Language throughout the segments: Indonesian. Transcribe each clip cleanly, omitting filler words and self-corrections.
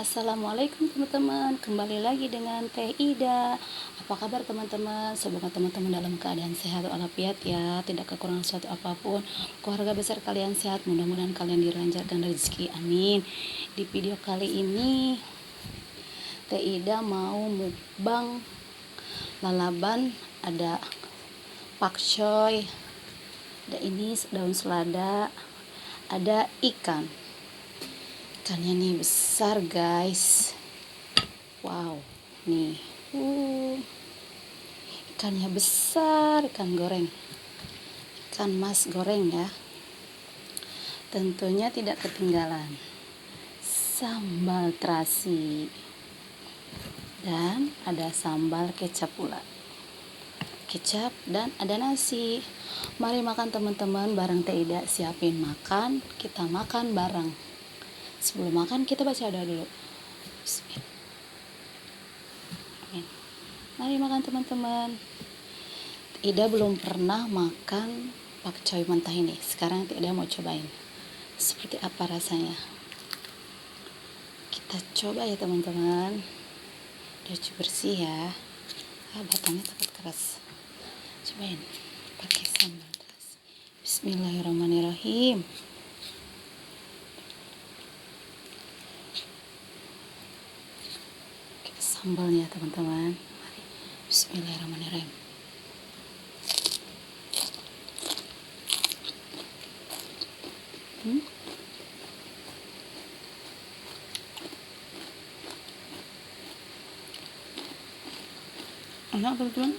Assalamualaikum teman-teman, kembali lagi dengan Teh Ida. Apa kabar teman-teman? Semoga teman-teman dalam keadaan sehat walafiat ya, tidak kekurangan suatu apapun. Keluarga besar kalian sehat, mudah-mudahan kalian dilancarkan rezeki, amin. Di video kali ini Teh Ida mau mukbang lalaban, ada pakcoy, ada ini daun selada, ada ikannya nih besar guys. Wow, nih ikannya besar, ikan goreng, ikan mas goreng ya. Tentunya tidak ketinggalan sambal terasi dan ada sambal kecap pula, kecap dan ada nasi. Mari makan teman-teman, bareng Teh Ida siapin makan, kita makan bareng. Sebelum makan kita baca doa dulu. Bismillah. Amin. Mari makan teman-teman. Ida belum pernah makan pakcoy mentah ini. Sekarang Ida mau cobain. Seperti apa rasanya? Kita coba ya teman-teman. Udah bersih ya. Batangnya takut keras. Cobain pakai sambal terasi. Bismillahirrahmanirrahim. Sambalnya teman-teman, mari. Bismillahirrahmanirrahim. Enak teman-teman.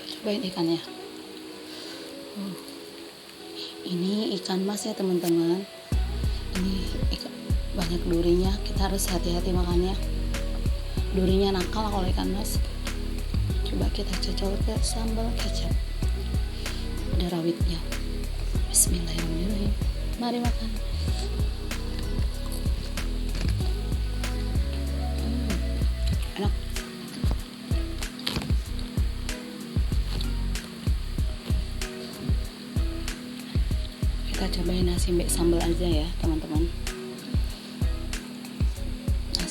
Cobain ikannya. Ini ikan mas ya teman-teman. Ini ikan banyak durinya, kita harus hati-hati makannya. Durinya nakal kalau ikan mas. Coba kita cocol ke sambal kecap, ada rawitnya. Bismillahirrahmanirrahim. Mari makan. Enak. Kita cobain nasi mbek sambal aja ya teman-teman.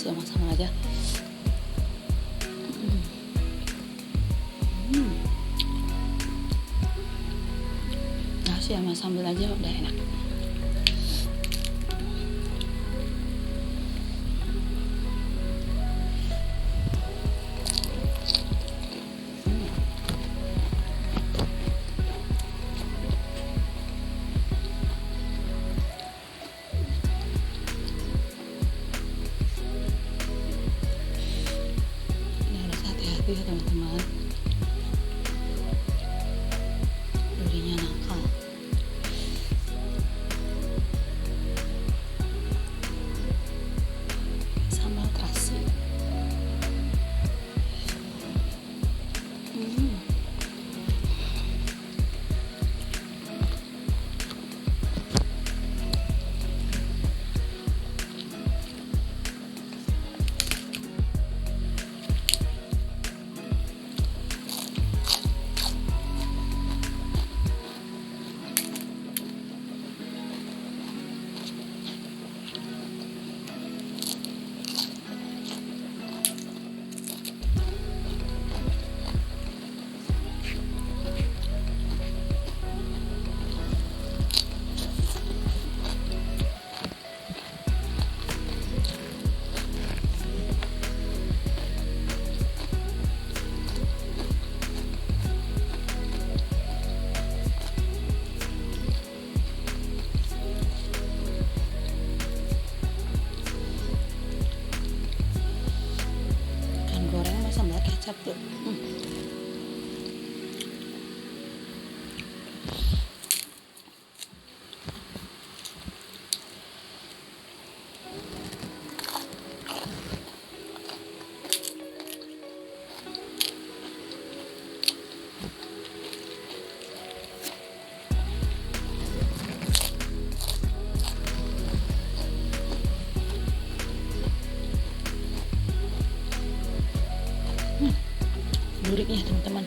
Sama sambal aja. Nasi sama sambal aja udah enak. Ya teman-teman, durinya nakal. Sambal terasi. Sambal kecap tuh. Gurihnya teman-teman.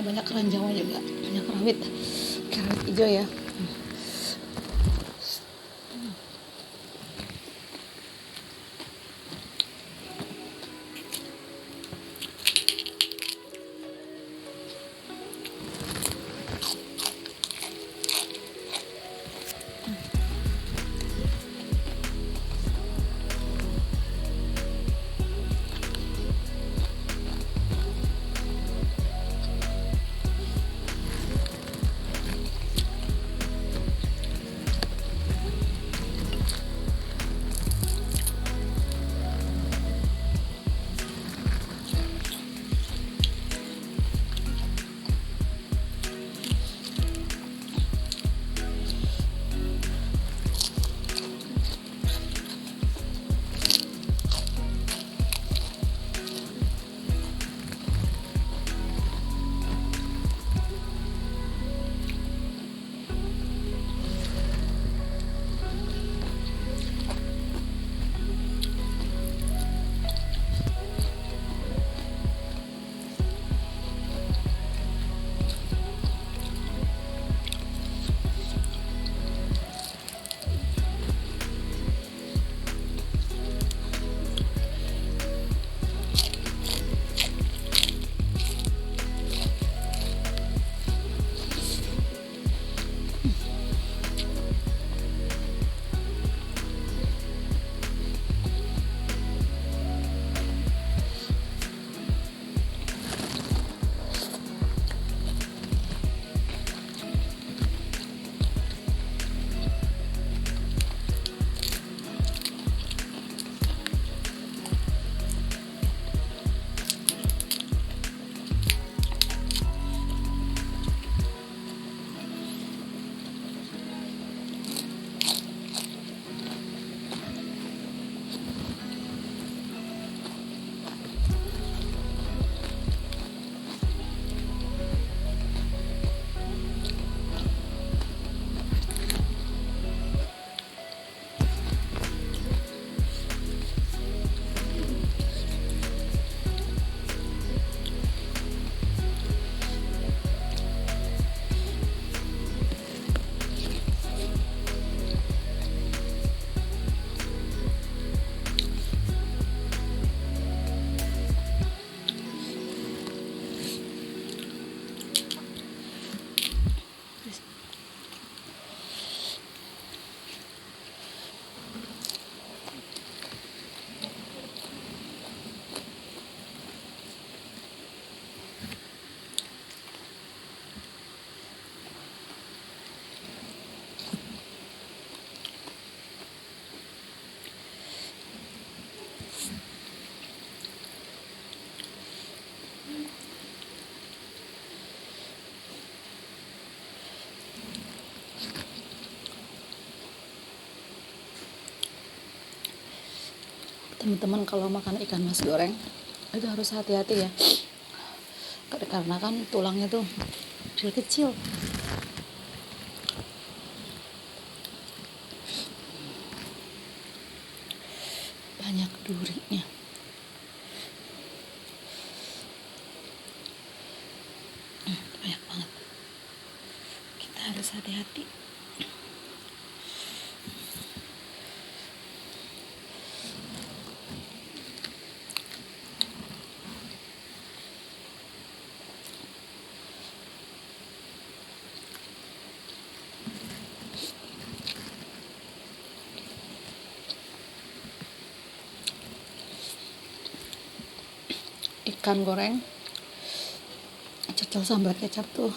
banyak keranjangnya juga, banyak rawit hijau ya. teman-teman kalau makan ikan mas goreng itu harus hati-hati ya, karena kan tulangnya tuh kecil-kecil. Banyak durinya. Banyak banget. Kita harus hati-hati. Ikan goreng cocok sambal kecap tuh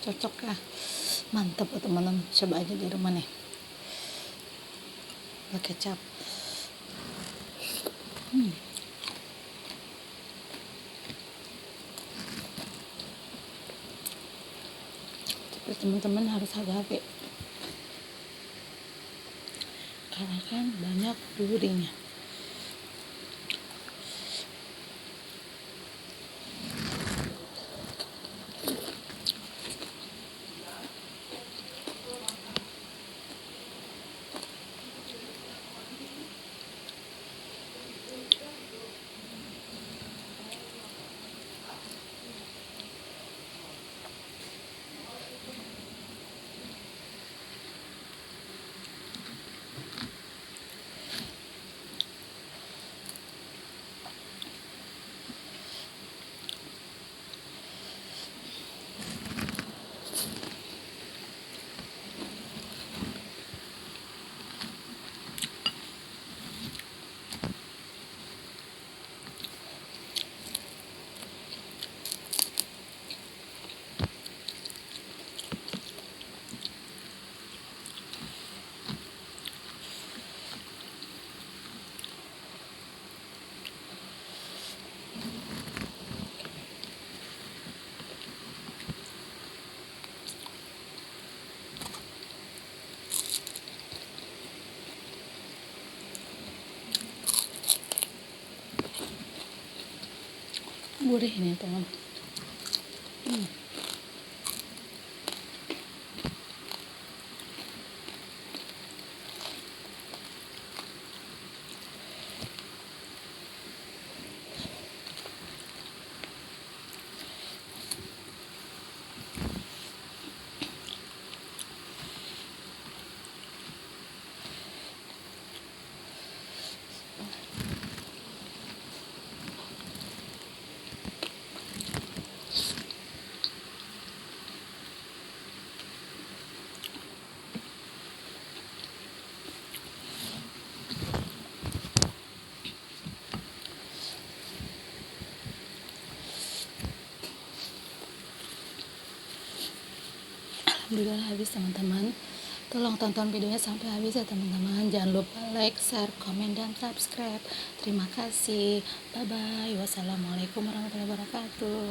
cocok ya, mantap teman-teman, coba aja di rumah nih sambal kecap. Tapi teman-teman harus hati-hati karena kan banyak durinya. Gurih ini teman. Alhamdulillah habis teman-teman. Tolong tonton videonya sampai habis ya teman-teman. Jangan lupa like, share, komen, dan subscribe. Terima kasih. Bye bye. Wassalamualaikum warahmatullahi wabarakatuh.